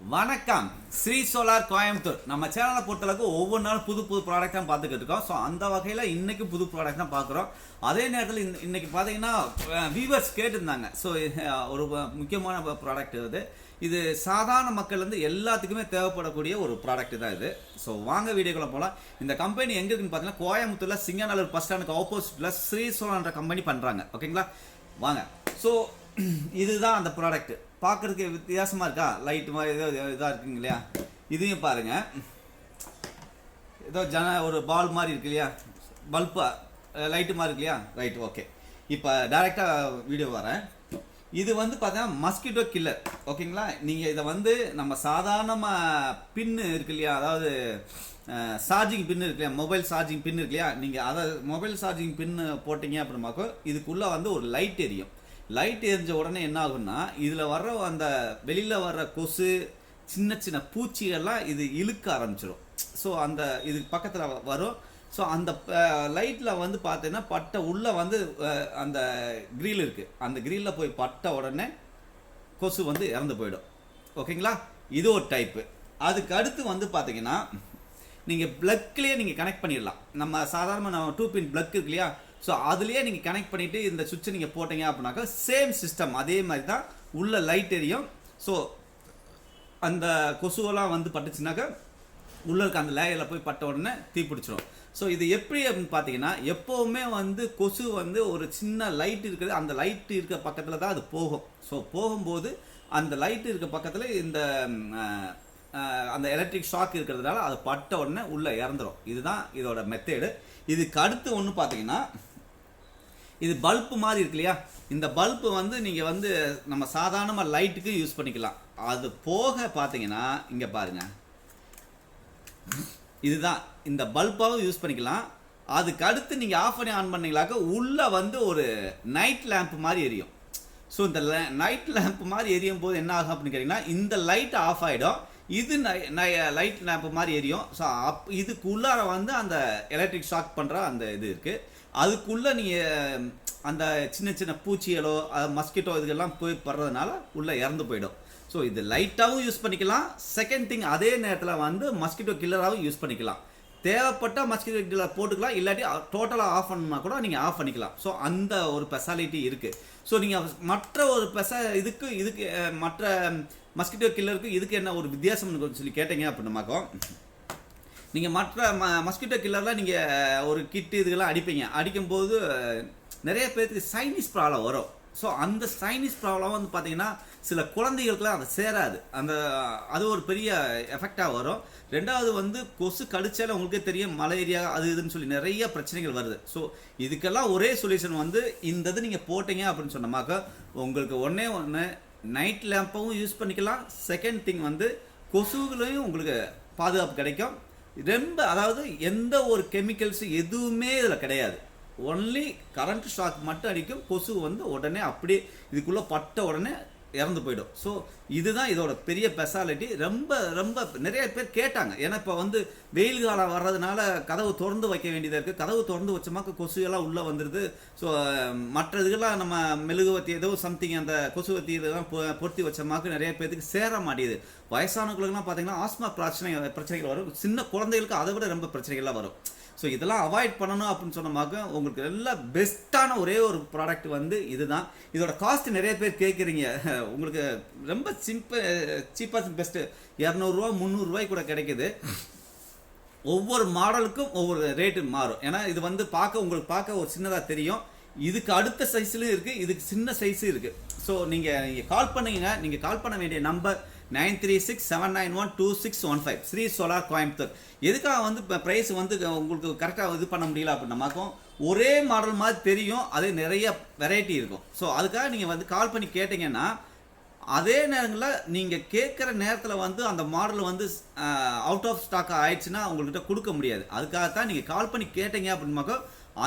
வணக்கம். ஸ்ரீ சோலார் கோயம்புத்தூர் நம்ம சேனலை பொறுத்தளவுக்கு ஒவ்வொரு நாளும் புது புது ப்ராடக்ட் தான் பார்த்துக்கிட்டு இருக்கோம். ஸோ அந்த வகையில் இன்னைக்கு புது ப்ராடக்ட் தான் பார்க்குறோம். அதே நேரத்தில் இன்னைக்கு பார்த்தீங்கன்னா வியூவர்ஸ் கேட்டிருந்தாங்க. ஸோ ஒரு முக்கியமான ப்ராடக்ட் இது சாதாரண மக்கள் வந்து எல்லாத்துக்குமே தேவைப்படக்கூடிய ஒரு ப்ராடக்ட் தான் இது. ஸோ வாங்க வீடியோக்குள்ள போகலாம். இந்த கம்பெனி எங்கே இருக்குன்னு பார்த்தீங்கன்னா கோயம்புத்தூரில் சிங்கநல்லூர் பஸ் ஸ்டாண்டுக்கு ஆப்போசிட்டில் ஸ்ரீ சோலார்ன்ற கம்பெனி பண்ணுறாங்க. ஓகேங்களா, வாங்க. ஸோ இதுதான் அந்த ப்ராடக்ட். பார்க்குறதுக்கு வித்தியாசமாக இருக்கா? லைட்டு மாதிரி ஏதோ இதாக இருக்குங்க இல்லையா? இதையும் பாருங்கள், ஏதோ ஒரு பால் மாதிரி இருக்கு இல்லையா, பல்பா லைட்டு மாதிரி இருக்கு இல்லையா? Right, okay. இப்போ டைரெக்டாக வீடியோ வரேன். இது வந்து பார்த்தீங்கன்னா மஸ்கிட்டோ கில்லர். ஓகேங்களா, நீங்கள் இதை வந்து நம்ம சாதாரணமாக பின்னு இருக்கு இல்லையா, அதாவது சார்ஜிங் பின்னு இருக்கு இல்லையா, மொபைல் சார்ஜிங் பின்னு இருக்கு இல்லையா, நீங்கள் அதை மொபைல் சார்ஜிங் பின்னு போட்டிங்க அப்படின்னாக்கோ இதுக்குள்ளே வந்து ஒரு லைட் எரியும். லைட் எரிஞ்ச உடனே என்ன ஆகுன்னா, இதில் வர்ற அந்த வெளியில் வர்ற கொசு, சின்ன சின்ன பூச்சிகள்லாம் இது இழுக்க ஆரம்பிச்சிடும். ஸோ அந்த இது பக்கத்தில் வரும். ஸோ அந்த லைட்டில் வந்து பார்த்தீங்கன்னா பட்டை உள்ளே வந்து அந்த கிரில் இருக்குது, அந்த கிரில்லில் போய் பட்ட உடனே கொசு வந்து இறந்து போயிடும். ஓகேங்களா, இது ஒரு டைப்பு. அதுக்கு அடுத்து வந்து பார்த்தீங்கன்னா நீங்கள் ப்ளக்லேயே நீங்கள் கனெக்ட் பண்ணிடலாம். நம்ம சாதாரண நம்ம 2 பின் ப்ளக் இருக்கு இல்லையா, ஸோ அதுலேயே நீங்கள் கனெக்ட் பண்ணிவிட்டு இந்த சுவிட்சை நீங்கள் போட்டீங்க அப்படின்னாக்கா சேம் சிஸ்டம் அதே மாதிரி தான் உள்ள லைட் எரியும். ஸோ அந்த கொசுவெல்லாம் வந்து பட்டுச்சுனாக்கா உள்ளே இருக்க அந்த லேயரில் போய் பட்ட உடனே தீப்பிடிச்சிடும். ஸோ இது எப்படி அப்படின்னு பார்த்தீங்கன்னா, எப்போவுமே வந்து கொசு வந்து ஒரு சின்ன லைட் இருக்குது, அந்த லைட்டு இருக்க பக்கத்தில் தான் அது போகும். ஸோ போகும்போது அந்த லைட்டு இருக்க பக்கத்தில் இந்த அந்த எலக்ட்ரிக் ஷாக் இருக்கிறதுனால அது பட்ட உடனே உள்ளே இறந்துடும். இதுதான் இதோட மெத்தேடு. இதுக்கு அடுத்து ஒன்று பார்த்தீங்கன்னா, இது பல்பு மாதிரி இருக்கு இல்லையா, இந்த பல்பு வந்து நீங்கள் வந்து நம்ம சாதாரணமாக லைட்டுக்கு யூஸ் பண்ணிக்கலாம். அது போக பார்த்தீங்கன்னா இங்கே பாருங்கள், இதுதான் இந்த பல்பாகவும் யூஸ் பண்ணிக்கலாம். அதுக்கு அடுத்து நீங்கள் ஆஃப் பண்ணி ஆன் பண்ணீங்களாக்க உள்ளே வந்து ஒரு நைட் லேம்ப் மாதிரி எரியும். ஸோ இந்த நைட் லேம்ப் மாதிரி எரியும் போது என்ன ஆகும் அப்படின்னு கேட்டிங்கன்னா, இந்த லைட் ஆஃப் ஆகிடும், இது லைட் லேம்ப் மாதிரி எரியும். ஸோ இதுக்குள்ளார வந்து அந்த எலக்ட்ரிக் ஷாக் பண்ணுற அந்த இது இருக்குது. அதுக்குள்ளே நீங்கள் அந்த சின்ன சின்ன பூச்சிகளோ மஸ்கிட்டோ இதுக்கெல்லாம் போய் படுறதுனால உள்ளே இறந்து போயிடும். ஸோ இது லைட்டாகவும் யூஸ் பண்ணிக்கலாம். செகண்ட் திங், அதே நேரத்தில் வந்து மஸ்கிட்டோ கில்லராகவும் யூஸ் பண்ணிக்கலாம். தேவைப்பட்ட மஸ்கிட்டோ கில்லர் போட்டுக்கலாம், இல்லாட்டி டோட்டலாக ஆஃப் பண்ணா கூட நீங்கள் ஆஃப் பண்ணிக்கலாம். ஸோ அந்த ஒரு ஸ்பெஷாலிட்டி இருக்குது. ஸோ நீங்கள் மற்ற ஒரு இதுக்கு மற்ற மஸ்கிட்டோ கில்லருக்கு இதுக்கு என்ன ஒரு வித்தியாசம்னு சொல்லி கேட்டீங்க அப்படின்னாக்கோ, நீங்கள் மற்ற மஸ்கிட்டோ கில்லரில் நீங்கள் ஒரு கிட்டு இதுக்கெல்லாம் அடிக்கும்போது நிறைய பேருக்கு சைனீஸ் ப்ராப்ளம் வரும். ஸோ அந்த சைனீஸ் ப்ராப்ளம் வந்து பார்த்தீங்கன்னா சில குழந்தைகளுக்குலாம் அது சேராது, அது ஒரு பெரிய எஃபெக்டாக வரும். ரெண்டாவது வந்து கொசு கடிச்சாலும் உங்களுக்கே தெரியும், மலேரியா அது இதுன்னு சொல்லி நிறைய பிரச்சனைகள் வருது. ஸோ இதுக்கெல்லாம் ஒரே சொல்யூஷன் வந்து இந்த இது நீங்கள் போட்டீங்க அப்படின்னு சொன்னமாக்கா உங்களுக்கு ஒன்று நைட் லேம்பவும் யூஸ் பண்ணிக்கலாம். செகண்ட் திங் வந்து கொசுகளையும் உங்களுக்கு பாதுகாப்பு கிடைக்கும். அதாவது எந்த ஒரு கெமிக்கல்ஸ் எதுவுமே இதில் கிடையாது. ஒன்லி கரண்ட் ஷாக் மட்டும் அடிக்கும். கொசு வந்து உடனே அப்படியே இதுக்குள்ளே பட்ட உடனே இறந்து போயிடும். ஸோ இதுதான் இதோட பெரிய ஸ்பெஷாலிட்டி. ரொம்ப ரொம்ப நிறைய பேர் கேட்டாங்க. ஏன்னா இப்போ வந்து வெயில் காலம் வர்றதுனால கதவு திறந்து வைக்க வேண்டியதாக இருக்குது. கதவு திறந்து வச்சோமாக்க கொசு எல்லாம் உள்ளே வந்துடுது. ஸோ மற்ற இதுக்கெல்லாம் நம்ம மெழுகுவத்தி ஏதோ சம்திங் அந்த கொசுவத்தி இதெல்லாம் பொருத்தி வச்சோமாக்க நிறைய பேருக்கு சேர மாட்டேங்குது. வயசானவங்களுக்குலாம் பார்த்தீங்கன்னா ஆஸ்மா பிரச்சனைகள் வரும். சின்ன குழந்தைகளுக்கு அதை விட ரொம்ப பிரச்சனைகள்லாம் வரும். ஸோ இதெல்லாம் அவாய்ட் பண்ணணும் அப்படின்னு சொன்னமாக்க உங்களுக்கு எல்லாம் பெஸ்ட்டான ஒரே ஒரு ப்ராடக்ட் வந்து இதுதான். இதோட காஸ்ட் நிறைய பேர் கேட்குறீங்க. உங்களுக்கு ரொம்ப சீப்பாக பெஸ்ட்டு 200 ரூபா 300 ரூபாய் கூட கிடைக்குது. ஒவ்வொரு மாடலுக்கும் ஒவ்வொரு ரேட்டு மாறும். ஏன்னா இது வந்து உங்களுக்கு பார்க்க ஒரு சின்னதாக தெரியும். இதுக்கு அடுத்த சைஸ்லையும் இருக்குது, இதுக்கு சின்ன சைஸும் இருக்குது. ஸோ நீங்கள் கால் பண்ணுங்க. நீங்கள் கால் பண்ண வேண்டிய நம்பர் 9367912615 ஸ்ரீ சோலார் கோயம்புத்தூர். எதுக்காக வந்து இப்போ ப்ரைஸ் வந்து உங்களுக்கு கரெக்டாக இது பண்ண முடியல அப்படின்னமாக்கும், ஒரே மாடல் மாதிரி தெரியும், அதே நிறைய வெரைட்டி இருக்கும். ஸோ அதுக்காக நீங்கள் வந்து கால் பண்ணி கேட்டிங்கன்னா அதே நேரங்களில் நீங்கள் கேட்குற நேரத்தில் வந்து அந்த மாடல் வந்து அவுட் ஆஃப் ஸ்டாக் ஆயிடுச்சுன்னா உங்கள்கிட்ட கொடுக்க முடியாது. அதுக்காகத்தான் நீங்கள் கால் பண்ணி கேட்டீங்க அப்படின்னாக்கோ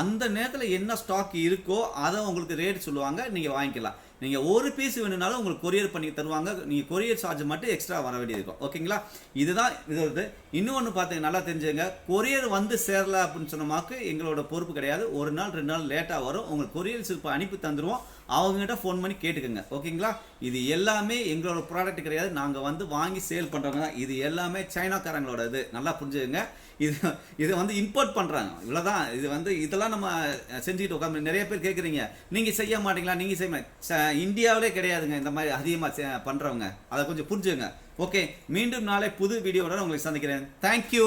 அந்த நேரத்தில் என்ன ஸ்டாக் இருக்கோ அதை உங்களுக்கு ரேட் சொல்லுவாங்க, நீங்கள் வாங்கிக்கலாம். நீங்கள் ஒரு பீஸ் வேணும்னாலும் உங்களுக்கு கொரியர் பண்ணி தருவாங்க. நீங்கள் கொரியர் சார்ஜ் மட்டும் எக்ஸ்ட்ரா வர வேண்டியது இருக்கும். ஓகேங்களா, இதுதான் இது. இன்னொன்று பார்த்துங்க, நல்லா தெரிஞ்சுங்க, கொரியர் வந்து சேரல அப்படின்னு சொன்னமாக்கு எங்களோட பொறுப்பு கிடையாது. ஒரு நாள் 2 நாள் லேட்டாக வரும். உங்களுக்கு கொரியர் சிறப்பு அனுப்பி தந்துடுவோம். அவங்ககிட்ட ஃபோன் பண்ணி கேட்டுக்கோங்க. ஓகேங்களா? இது எல்லாமே எங்களோட ப்ராடக்ட் கிடையாது, நாங்கள் வந்து வாங்கி சேல் பண்ணுறவங்க தான். இது எல்லாமே சைனாக்காரங்களோட இது, நல்லா புரிஞ்சுக்கங்க. இது வந்து இம்போர்ட் பண்ணுறாங்க, இவ்வளோதான். இது வந்து இதெல்லாம் நம்ம செஞ்சுக்கிட்டு உட்காந்து நிறைய பேர் கேட்குறீங்க, நீங்கள் செய்ய மாட்டீங்களா, நீங்கள் செய்ய இந்தியாவிலே கிடையாதுங்க இந்த மாதிரி அதிகமாக பண்ணுறவங்க. அதை கொஞ்சம் புரிஞ்சுங்க. ஓகே, மீண்டும் நாளை புது வீடியோவுடன் உங்களை சந்திக்கிறேன். தேங்க்யூ.